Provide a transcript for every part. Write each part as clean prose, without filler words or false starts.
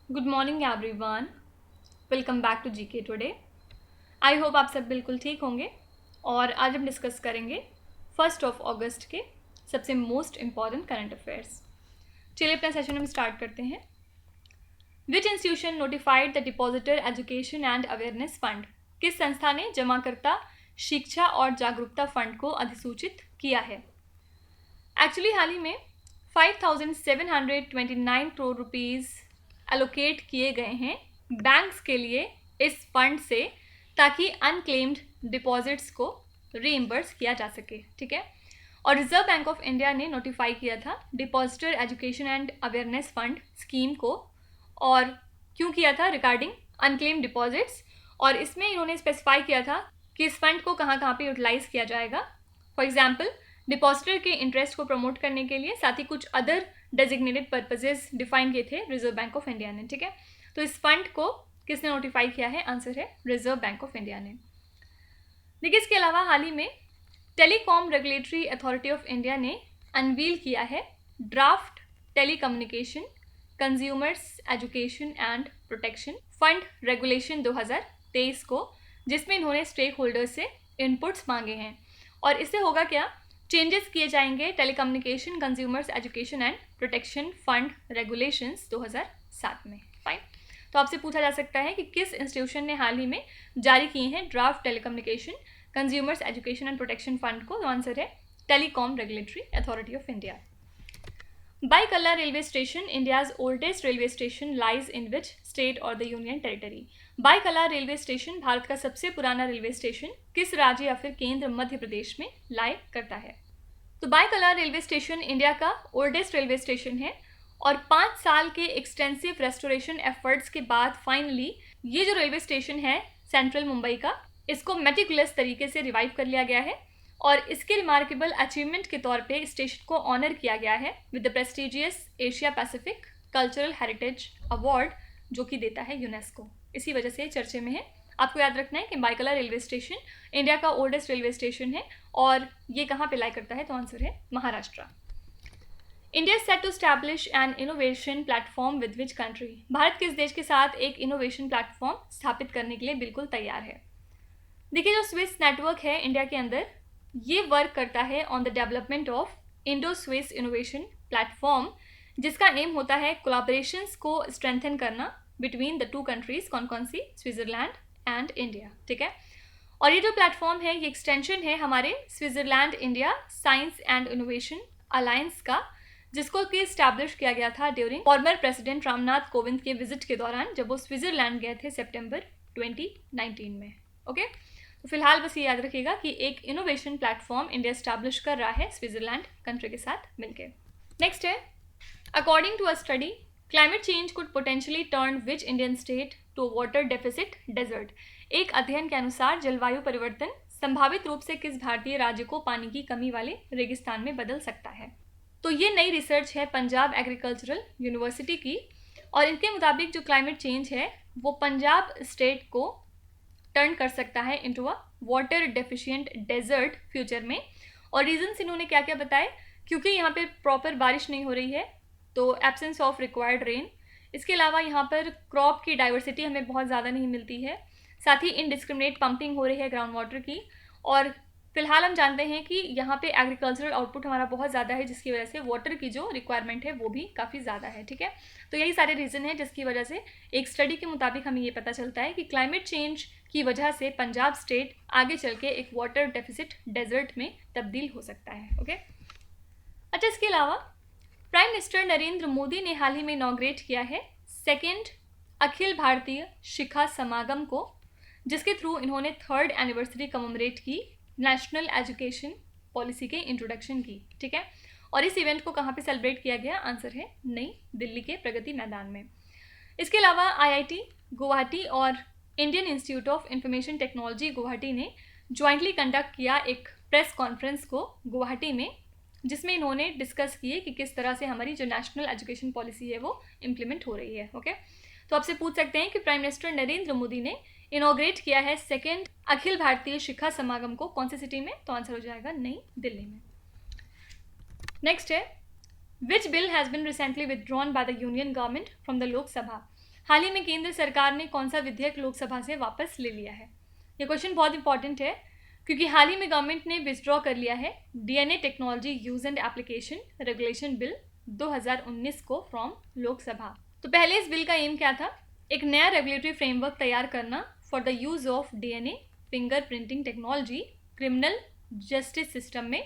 Good morning everyone. Welcome back to GK today. I hope आप सब बिल्कुल ठीक होंगे। और आज हम डिस्कस करेंगे 1 अगस्त के सबसे मोस्ट इम्पॉर्टेंट करंट अफेयर्स। चलिए अपना सेशन हम स्टार्ट करते हैं। विच institution notified the depositor education and awareness fund? किस संस्था ने जमाकर्ता शिक्षा और जागरूकता फंड को अधिसूचित किया है? एक्चुअली हाल ही में 5,729 करोड़ रुपीज़ एलोकेट किए गए हैं बैंक्स के लिए इस फंड से, ताकि अनक्लेम्ड डिपॉजिट्स को रीइम्बर्स किया जा सके। ठीक है। और रिजर्व बैंक ऑफ इंडिया ने नोटिफाई किया था depositor education and awareness fund scheme को। और क्यों किया था? Regarding unclaimed deposits. और इसमें इन्होंने स्पेसिफाई किया था कि इस फंड को कहाँ कहाँ पे यूटिलाइज किया जाएगा। फॉर एग्जाम्पल, डिपॉजिटर के इंटरेस्ट को प्रमोट करने के लिए, साथ ही कुछ अदर डेजिग्नेटेड पर्पजेज डिफाइन किए थे रिजर्व बैंक ऑफ इंडिया ने। ठीक है। तो इस फंड को किसने नोटिफाई किया है? आंसर है रिजर्व बैंक ऑफ इंडिया ने। देखिए, इसके अलावा हाल ही में telecom regulatory authority of India ने अनवील किया है draft telecommunication consumers education and protection fund regulation 2023 को, जिसमें इन्होंने स्टेक होल्डर्स से इनपुट्स मांगे हैं। और इससे होगा क्या? चेंजेस किए जाएंगे telecommunication consumers education and protection fund regulations 2007 में। फाइन। तो आपसे पूछा जा सकता है कि किस इंस्टीट्यूशन ने हाल ही में जारी किए हैं draft telecommunication consumers education and protection fund को? तो आंसर है telecom regulatory authority of India. Baikalla railway station, India's oldest railway station, lies in which state or the union territory? Byculla railway station Bharat का सबसे पुराना रेलवे स्टेशन किस राज्य या फिर केंद्र मध्य प्रदेश में लाई करता है? तो बाइकला रेलवे स्टेशन इंडिया का ओल्डेस्ट रेलवे स्टेशन है। और 5 साल के एक्सटेंसिव रेस्टोरेशन एफर्ट्स के बाद फाइनली ये जो रेलवे स्टेशन है सेंट्रल मुंबई का, इसको मेटिकुलस तरीके से रिवाइव कर लिया गया है। और इसके रिमार्केबल अचीवमेंट के तौर पे स्टेशन को ऑनर किया गया है with the prestigious Asia Pacific cultural heritage award, जो कि देता है यूनेस्को। इसी वजह से चर्चे में है। आपको याद रखना है कि बाइकला रेलवे स्टेशन इंडिया का ओल्डेस्ट रेलवे स्टेशन है। और ये कहाँ पे लाई करता है? तो आंसर है Maharashtra. India set to establish an innovation platform with which country? Bharat किस देश के साथ एक इनोवेशन प्लेटफॉर्म स्थापित करने के लिए बिल्कुल तैयार है? देखिए, जो स्विस नेटवर्क है इंडिया के अंदर, ये वर्क करता है on the development of Indo Swiss innovation platform, जिसका एम होता है कोलाबोरेशंस को स्ट्रेंथन करना बिटवीन द टू कंट्रीज। कौन कौन सी? Switzerland and India. ठीक है। और ये जो प्लेटफॉर्म है ये एक्सटेंशन है हमारे Switzerland India science and innovation alliance का, जिसको कि स्टैब्लिश किया गया था during former president Ramnath Kovind के विजिट के दौरान, जब वो स्विट्जरलैंड गए थे सितंबर 2019 में। ओके। तो फिलहाल बस ये याद रखिएगा कि एक इनोवेशन प्लेटफॉर्म इंडिया स्टैब्लिश कर रहा है स्विट्जरलैंड कंट्री के साथ मिलकर। नेक्स्ट है, according to a study climate change could potentially turn which Indian state to water deficit desert? एक अध्ययन के अनुसार जलवायु परिवर्तन संभावित रूप से किस भारतीय राज्य को पानी की कमी वाले रेगिस्तान में बदल सकता है? तो ये नई रिसर्च है पंजाब एग्रीकल्चरल यूनिवर्सिटी की। और इनके मुताबिक जो क्लाइमेट चेंज है वो पंजाब स्टेट को टर्न कर सकता है into a water deficient desert future में। और रीजंस इन्होंने क्या क्या बताए? क्योंकि यहाँ पे प्रॉपर बारिश नहीं हो रही है, तो एब्सेंस ऑफ रिक्वायर्ड रेन। इसके अलावा यहाँ पर क्रॉप की डाइवर्सिटी हमें बहुत ज़्यादा नहीं मिलती है। साथ ही इनडिस्क्रिमिनेट पंपिंग हो रही है ग्राउंड वाटर की। और फिलहाल हम जानते हैं कि यहाँ पे एग्रीकल्चरल आउटपुट हमारा बहुत ज़्यादा है, जिसकी वजह से वाटर की जो रिक्वायरमेंट है वो भी काफ़ी ज़्यादा है। ठीक है। तो यही सारे रीज़न है जिसकी वजह से एक स्टडी के मुताबिक हमें ये पता चलता है कि क्लाइमेट चेंज की वजह से पंजाब स्टेट आगे चल के एक वाटर डेफिसिट डेजर्ट में तब्दील हो सकता है। ओके। अच्छा, इसके अलावा प्राइम मिनिस्टर नरेंद्र मोदी ने हाल ही में इनॉग्रेट किया है सेकेंड अखिल भारतीय शिखा समागम को, जिसके थ्रू इन्होंने 3rd एनिवर्सरी कमेमोरेट की नेशनल एजुकेशन पॉलिसी के इंट्रोडक्शन की। ठीक है। और इस इवेंट को कहाँ पे सेलिब्रेट किया गया? आंसर है नई दिल्ली के प्रगति मैदान में। इसके अलावा आईआईटी गुवाहाटी और Indian institute of information technology Guwahati ने ज्वाइंटली कंडक्ट किया एक प्रेस कॉन्फ्रेंस को गुवाहाटी में, जिसमें इन्होंने डिस्कस किए कि किस तरह से हमारी जो नेशनल एजुकेशन पॉलिसी है वो इम्प्लीमेंट हो रही है। ओके। तो आपसे पूछ सकते हैं कि प्राइम मिनिस्टर नरेंद्र मोदी ने इनॉग्रेट किया है सेकेंड अखिल भारतीय शिखा समागम को कौन सी सिटी में? तो आंसर हो जाएगा नई दिल्ली में। नेक्स्ट है, which bill has been recently withdrawn by the union government from the Lok Sabha? हाल ही में केंद्र सरकार ने कौन सा विधेयक लोकसभा से वापस ले लिया है? ये क्वेश्चन बहुत इंपॉर्टेंट है क्योंकि हाल ही में गवर्नमेंट ने विथड्रॉ कर लिया है DNA technology use and application regulation bill 2019 को फ्रॉम लोकसभा। तो पहले इस बिल का एम क्या था? एक नया रेगुलेटरी फ्रेमवर्क तैयार करना for the use of DNA finger printing technology criminal justice system में।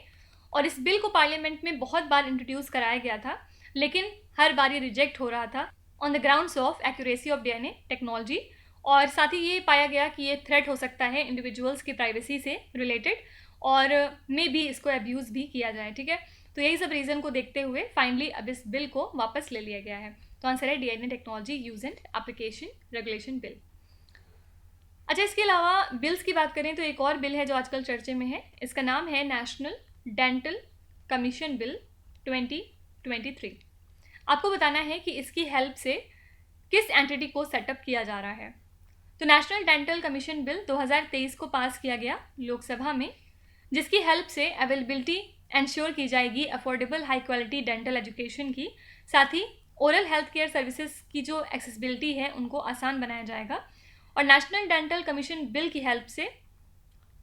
और इस बिल को पार्लियामेंट में बहुत बार इंट्रोड्यूस कराया गया था, लेकिन हर बार ये रिजेक्ट हो रहा था on the grounds of accuracy of DNA technology. और साथ ही ये पाया गया कि ये थ्रेट हो सकता है इंडिविजुअल्स की प्राइवेसी से रिलेटेड और मे भी इसको अब्यूज़ भी किया जाए। ठीक है, तो यही सब रीज़न को देखते हुए फाइनली अब इस बिल को वापस ले लिया गया है। तो आंसर है DNA technology use and application regulation bill. अच्छा, इसके अलावा बिल्स की बात करें तो एक और बिल है जो आजकल चर्चे में है। इसका नाम है नेशनल डेंटल कमीशन बिल 2023। आपको बताना है कि इसकी हेल्प से किस एंटिटी को सेटअप किया जा रहा है। तो नेशनल डेंटल कमीशन बिल 2023 को पास किया गया लोकसभा में, जिसकी हेल्प से अवेलेबिलिटी इंश्योर की जाएगी affordable high quality dental education की। साथ ही ओरल हेल्थ केयर सर्विसेज की जो एक्सेसिबिलिटी है उनको आसान बनाया जाएगा। और नेशनल डेंटल कमीशन बिल की हेल्प से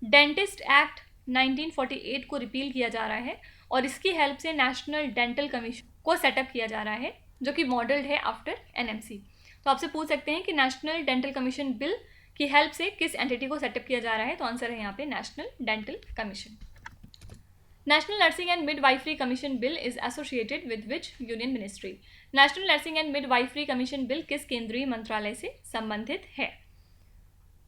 डेंटिस्ट एक्ट 1948 को रिपील किया जा रहा है और इसकी हेल्प से नेशनल डेंटल कमीशन को सेटअप किया जा रहा है जो कि मॉडल्ड है आफ्टर एनएमसी। तो आपसे पूछ सकते हैं कि नेशनल डेंटल कमीशन बिल की हेल्प से किस एंटिटी को सेटअप किया जा रहा है, तो आंसर है यहाँ पे national dental commission. National nursing and midwifery commission bill is associated with which union ministry? National nursing and midwifery commission bill किस केंद्रीय मंत्रालय से संबंधित है?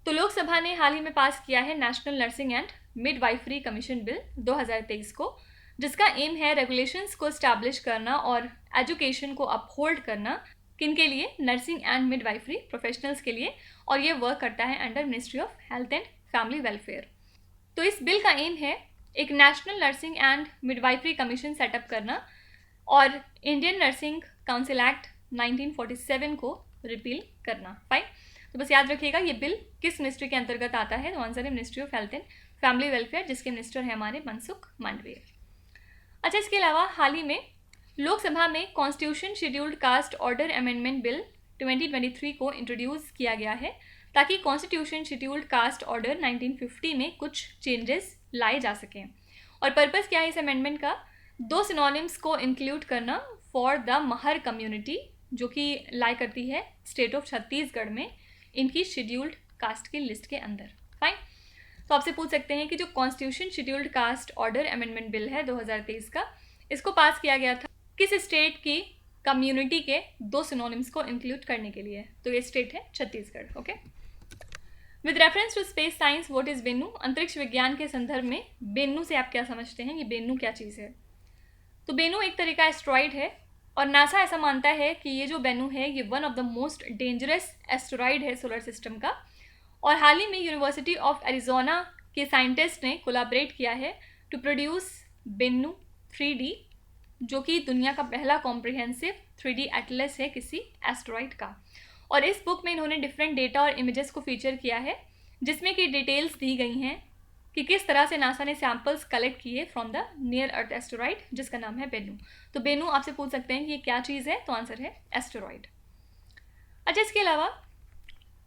तो लोकसभा ने हाल ही में पास किया है national nursing and midwifery commission bill 2023 को, जिसका एम है रेगुलेशंस को स्टैब्लिश करना और एजुकेशन को अपहोल्ड करना। किन के लिए? नर्सिंग एंड मिडवाइफरी प्रोफेशनल्स के लिए, और ये वर्क करता है under ministry of health and family welfare. तो इस बिल का एम है एक national nursing and midwifery commission setup करना और इंडियन नर्सिंग काउंसिल एक्ट 1947 को रिपील करना। फाइन, तो बस याद रखिएगा ये बिल किस मिनिस्ट्री के अंतर्गत आता है, तो आंसर है ministry of health and family welfare, जिसके मिनिस्टर हैं हमारे मनसुख मांडविया। अच्छा, इसके अलावा हाल ही में लोकसभा में constitution scheduled caste order amendment bill 2023 को इंट्रोड्यूस किया गया है ताकि कॉन्स्टिट्यूशन शेड्यूल्ड कास्ट ऑर्डर 1950 में कुछ चेंजेस लाए जा सकें। और पर्पस क्या है इस अमेंडमेंट का? 2 सिनोनिम्स को इंक्लूड करना फॉर द महर कम्युनिटी, जो कि लाई करती है स्टेट ऑफ छत्तीसगढ़ में इनकी शेड्यूल्ड कास्ट की लिस्ट के अंदर। फाइन, तो आपसे पूछ सकते हैं कि जो constitution scheduled caste order amendment bill है 2023 का, इसको पास किया गया था किस स्टेट की कम्युनिटी के 2 सिनोनिम्स को इंक्लूड करने के लिए? तो ये स्टेट है Chhattisgarh. Okay, with reference to space science what is Bennu? अंतरिक्ष विज्ञान के संदर्भ में बेन्नू से आप क्या समझते हैं? ये बेन्नू क्या चीज़ है? तो बेन्नू एक तरह का एस्टेरॉइड है और नासा ऐसा मानता है कि ये जो बेन्नू है ये one of the most dangerous asteroid है सोलर सिस्टम का। और हाल ही में यूनिवर्सिटी ऑफ एरिजोना के साइंटिस्ट ने कोलैबोरेट किया है टू प्रोड्यूस बेन्नू 3D, जो कि दुनिया का पहला कॉम्प्रिहेंसिव 3D एटलस है किसी एस्टेरॉइड का। और इस बुक में इन्होंने डिफरेंट डेटा और इमेजेस को फीचर किया है, जिसमें कि डिटेल्स दी गई हैं कि किस तरह से नासा ने सैम्पल्स कलेक्ट किए from the near earth asteroid जिसका नाम है बेन्नू। तो बेन्नू आपसे पूछ सकते हैं कि ये क्या चीज़ है, तो आंसर है एस्टेरॉइड। अच्छा, इसके अलावा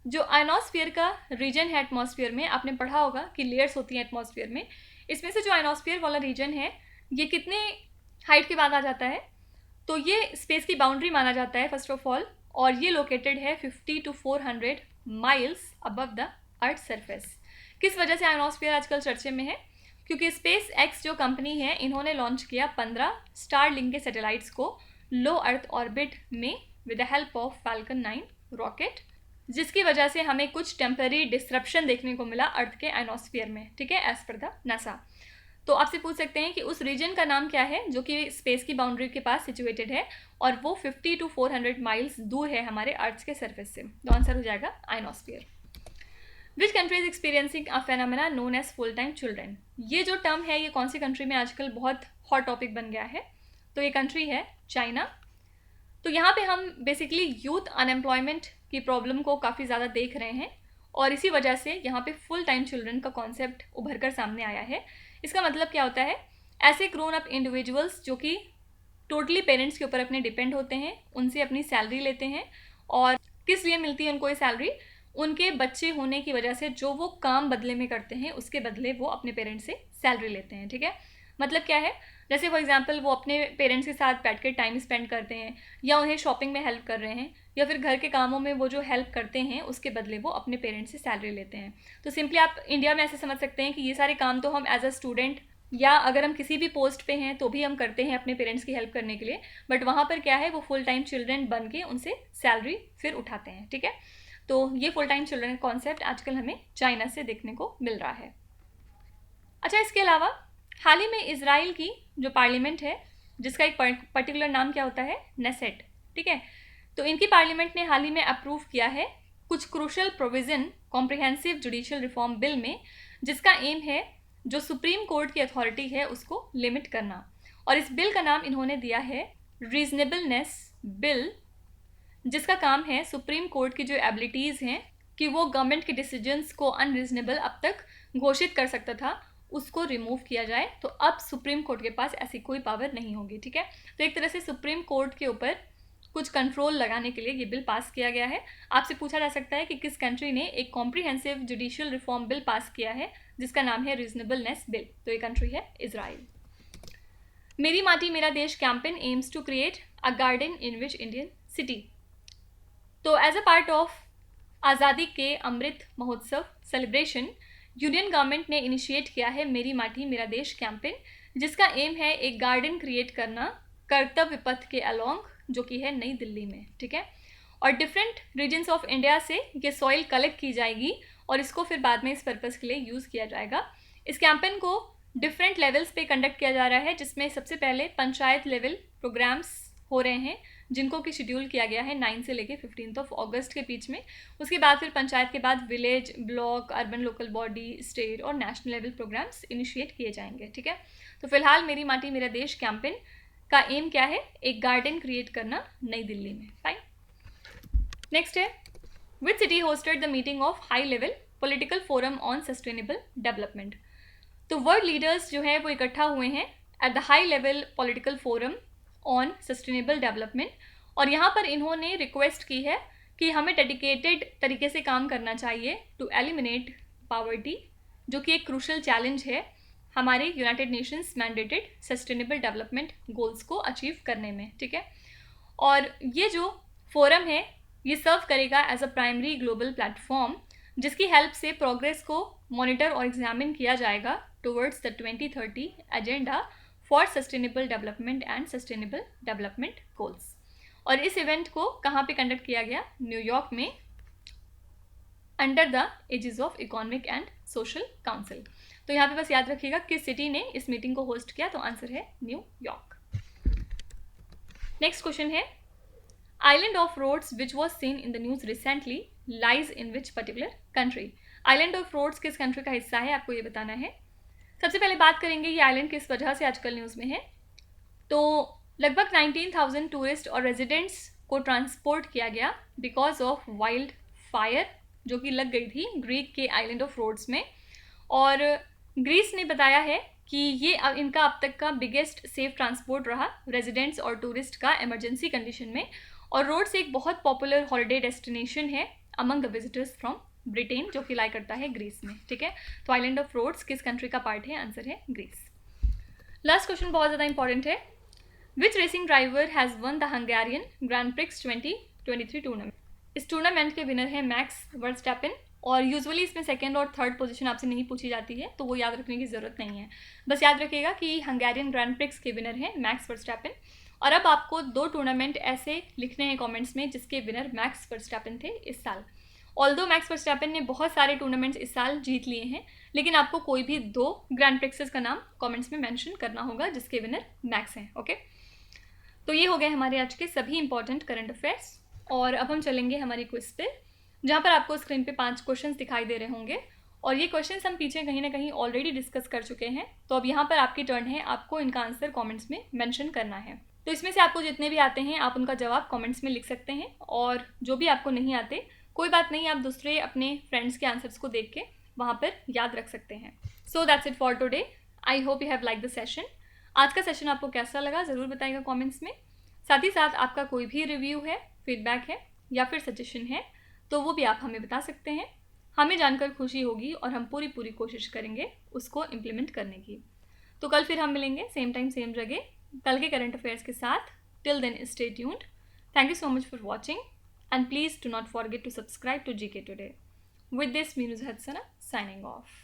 जो आयनोस्फीयर का रीजन है एटमॉस्फेयर में, आपने पढ़ा होगा कि लेयर्स होती हैं एटमॉस्फेयर में। इसमें से जो आयनोस्फीयर वाला रीजन है ये कितने हाइट के बाद आ जाता है? तो ये स्पेस की बाउंड्री माना जाता है फर्स्ट ऑफ ऑल, और ये लोकेटेड है 50 to 400 miles above the earth surface. किस वजह से आयनोस्फीयर आजकल चर्चे में है? क्योंकि स्पेस एक्स जो कंपनी है इन्होंने लॉन्च किया 15 स्टारलिंक के सैटेलाइट्स को लो अर्थ ऑर्बिट में with the help of falcon 9 rocket, जिसकी वजह से हमें कुछ टेम्पररी डिस्ट्रप्शन देखने को मिला अर्थ के आयनोस्फीयर में। ठीक है, एज पर द नासा। तो आपसे पूछ सकते हैं कि उस रीजन का नाम क्या है जो कि स्पेस की बाउंड्री के पास सिचुएटेड है और वो 50 to 400 माइल्स दूर है हमारे अर्थ के सरफेस से। तो आंसर हो जाएगा ionosphere. Which country is experiencing a phenomena known as full time children? ये जो टर्म है ये कौन सी कंट्री में आजकल बहुत हॉट टॉपिक बन गया है? तो ये कंट्री है चाइना। तो यहाँ पे हम बेसिकली यूथ अनएम्प्लॉयमेंट की प्रॉब्लम को काफ़ी ज़्यादा देख रहे हैं और इसी वजह से यहाँ पे फुल टाइम चिल्ड्रन का कॉन्सेप्ट उभर कर सामने आया है। इसका मतलब क्या होता है? ऐसे ग्रोन अप इंडिविजुअल्स जो कि टोटली पेरेंट्स के ऊपर अपने डिपेंड होते हैं, उनसे अपनी सैलरी लेते हैं और किस लिए मिलती है उनको ये सैलरी? उनके बच्चे होने की वजह से जो वो काम बदले में करते हैं उसके बदले वो अपने पेरेंट्स से सैलरी लेते हैं, ठीक है। मतलब क्या है, जैसे फॉर एग्जांपल वो अपने पेरेंट्स के साथ बैठ के टाइम स्पेंड करते हैं, या उन्हें शॉपिंग में हेल्प कर रहे हैं, या फिर घर के कामों में वो जो हेल्प करते हैं उसके बदले वो अपने पेरेंट्स से सैलरी लेते हैं। तो सिंपली आप इंडिया में ऐसे समझ सकते हैं कि ये सारे काम तो हम एज अ स्टूडेंट या अगर हम किसी भी पोस्ट पे हैं तो भी हम करते हैं अपने पेरेंट्स की हेल्प करने के लिए, बट वहाँ पर क्या है, वो फुल टाइम चिल्ड्रन बन के उनसे सैलरी फिर उठाते हैं, ठीक है। तो ये फुल टाइम चिल्ड्रन कॉन्सेप्ट आजकल हमें चाइना से देखने को मिल रहा है। अच्छा, इसके अलावा हाल ही में इजराइल की जो पार्लियामेंट है, जिसका एक पर्टिकुलर नाम क्या होता है, नेसेट, ठीक है। तो इनकी पार्लियामेंट ने हाल ही में अप्रूव किया है कुछ crucial provision comprehensive judicial reform bill में, जिसका एम है जो सुप्रीम कोर्ट की अथॉरिटी है उसको लिमिट करना। और इस बिल का नाम इन्होंने दिया है रीजनेबलनेस बिल, जिसका काम है सुप्रीम कोर्ट की जो एबिलिटीज़ हैं कि वो गवर्नमेंट के डिसीजंस को अनरीजनेबल अब तक घोषित कर सकता था, उसको रिमूव किया जाए। तो अब सुप्रीम कोर्ट के पास ऐसी कोई पावर नहीं होगी, ठीक है। तो एक तरह से सुप्रीम कोर्ट के ऊपर कुछ कंट्रोल लगाने के लिए ये बिल पास किया गया है। आपसे पूछा जा सकता है कि किस कंट्री ने एक comprehensive judicial reform bill pass किया है जिसका नाम है रीजनेबलनेस बिल। तो ये कंट्री है इजराइल। मेरी Mati Mera Desh campaign aims to create a garden in which Indian city. तो as a part of Azadi Ke Amrit Mahotsav celebration, union government ने इनिशिएट किया है मेरी माटी मेरा देश कैंपेन, जिसका एम है एक गार्डन क्रिएट करना कर्तव्य पथ के अलोंग, जो कि है नई दिल्ली में, ठीक है। और डिफरेंट रीजन्स ऑफ इंडिया से ये सॉइल कलेक्ट की जाएगी और इसको फिर बाद में इस पर्पज़ के लिए यूज़ किया जाएगा। इस कैंपेन को डिफरेंट लेवल्स पे कंडक्ट किया जा रहा है, जिसमें सबसे पहले पंचायत लेवल प्रोग्राम्स हो रहे हैं जिनको कि शेड्यूल किया गया है 9 से लेके 15 अगस्त के बीच में। उसके बाद फिर पंचायत के बाद village, block, urban local body, state और नेशनल लेवल प्रोग्राम्स इनिशिएट किए जाएंगे, ठीक है। तो फिलहाल मेरी माटी मेरा देश कैंपेन का एम क्या है, एक गार्डन क्रिएट करना नई दिल्ली में। फाइन। नेक्स्ट है, which city hosted the meeting of high level political forum on sustainable development. तो वर्ल्ड लीडर्स जो है वो इकट्ठा हुए हैं at the high level political forum on sustainable development, और यहाँ पर इन्होंने रिक्वेस्ट की है कि हमें डेडिकेटेड तरीके से काम करना चाहिए टू एलिमिनेट पॉवर्टी, जो कि एक क्रूशल चैलेंज है हमारे United Nations mandated sustainable development goals को अचीव करने में, ठीक है। और ये जो फोरम है ये सर्व करेगा as a primary global platform, जिसकी हेल्प से प्रोग्रेस को मॉनिटर और एग्जामिन किया जाएगा towards the 2030 agenda for sustainable development and sustainable development goals. और इस इवेंट को कहाँ पे कंडक्ट किया गया, न्यूयॉर्क में, under the aegis of economic and social council. तो यहाँ पे बस याद रखिएगा किस सिटी ने इस मीटिंग को होस्ट किया, तो आंसर है न्यूयॉर्क। नेक्स्ट क्वेश्चन है, island of Rhodes which was seen in the news recently lies in which particular country. Island of Rhodes किस कंट्री का हिस्सा है, आपको ये बताना है। सबसे पहले बात करेंगे ये आइलैंड किस वजह से आजकल न्यूज़ में है। तो लगभग 19,000 टूरिस्ट और रेजिडेंट्स को ट्रांसपोर्ट किया गया बिकॉज ऑफ वाइल्ड फायर जो कि लग गई थी ग्रीक के आइलैंड ऑफ रोड्स में। और ग्रीस ने बताया है कि ये इनका अब तक का बिगेस्ट सेफ ट्रांसपोर्ट रहा रेजिडेंट्स और टूरिस्ट का इमरजेंसी कंडीशन में। और रोड्स एक बहुत पॉपुलर हॉलीडे डेस्टिनेशन है among the visitors from Britain, जो कि लाई करता है ग्रीस में, ठीक है। तो आइलैंड ऑफ रोड्स किस कंट्री का पार्ट है, आंसर है ग्रीस। लास्ट क्वेश्चन बहुत ज़्यादा इंपॉर्टेंट है, which racing driver has won the Hungarian Grand Prix 2023 tournament. इस टूर्नामेंट के विनर है मैक्स वर्स्टैपेन, और यूजुअली इसमें सेकंड और थर्ड पोजीशन आपसे नहीं पूछी जाती है, तो वो याद रखने की ज़रूरत नहीं है। बस याद रखिएगा कि हंगेरियन ग्रैंड प्रिक्स के विनर हैं मैक्स वर्स्टैपेन। और अब आपको 2 टूर्नामेंट ऐसे लिखने हैं कमेंट्स में जिसके विनर मैक्स वर्स्टैपेन थे इस साल। ऑल्दो मैक्स वर्स्टैपेन ने बहुत सारे टूर्नामेंट्स इस साल जीत लिए हैं, लेकिन आपको कोई भी 2 ग्रैंड प्रिक्सेस का नाम कमेंट्स में मेंशन करना होगा जिसके विनर मैक्स हैं, ओके। तो ये हो गए हमारे आज के सभी इंपॉर्टेंट करंट अफेयर्स, और अब हम चलेंगे हमारी क्विज पे, जहाँ पर आपको स्क्रीन पे 5 क्वेश्चंस दिखाई दे रहे होंगे, और ये क्वेश्चंस हम पीछे कहीं ना कहीं ऑलरेडी डिस्कस कर चुके हैं। तो अब यहाँ पर आपकी टर्न है, आपको इनका आंसर कमेंट्स में मेंशन करना है। तो इसमें से आपको जितने भी आते हैं आप उनका जवाब कमेंट्स में लिख सकते हैं, और जो भी आपको नहीं आते कोई बात नहीं, आप दूसरे अपने फ्रेंड्स के आंसर्स को देख के वहाँ पर याद रख सकते हैं। So that's it for today, I hope you have like the session. आज का सेशन आपको कैसा लगा ज़रूर बताइएगा कमेंट्स में। साथ ही साथ आपका कोई भी रिव्यू है, फीडबैक है, या फिर सजेशन है तो वो भी आप हमें बता सकते हैं। हमें जानकर खुशी होगी और हम पूरी कोशिश करेंगे उसको इम्प्लीमेंट करने की। तो कल फिर हम मिलेंगे सेम टाइम सेम जगह कल के करंट अफेयर्स के साथ। Till then stay tuned. Thank you so much for watching and please do not forget to subscribe to GK Today. With this, Meenuz Hadsana signing off.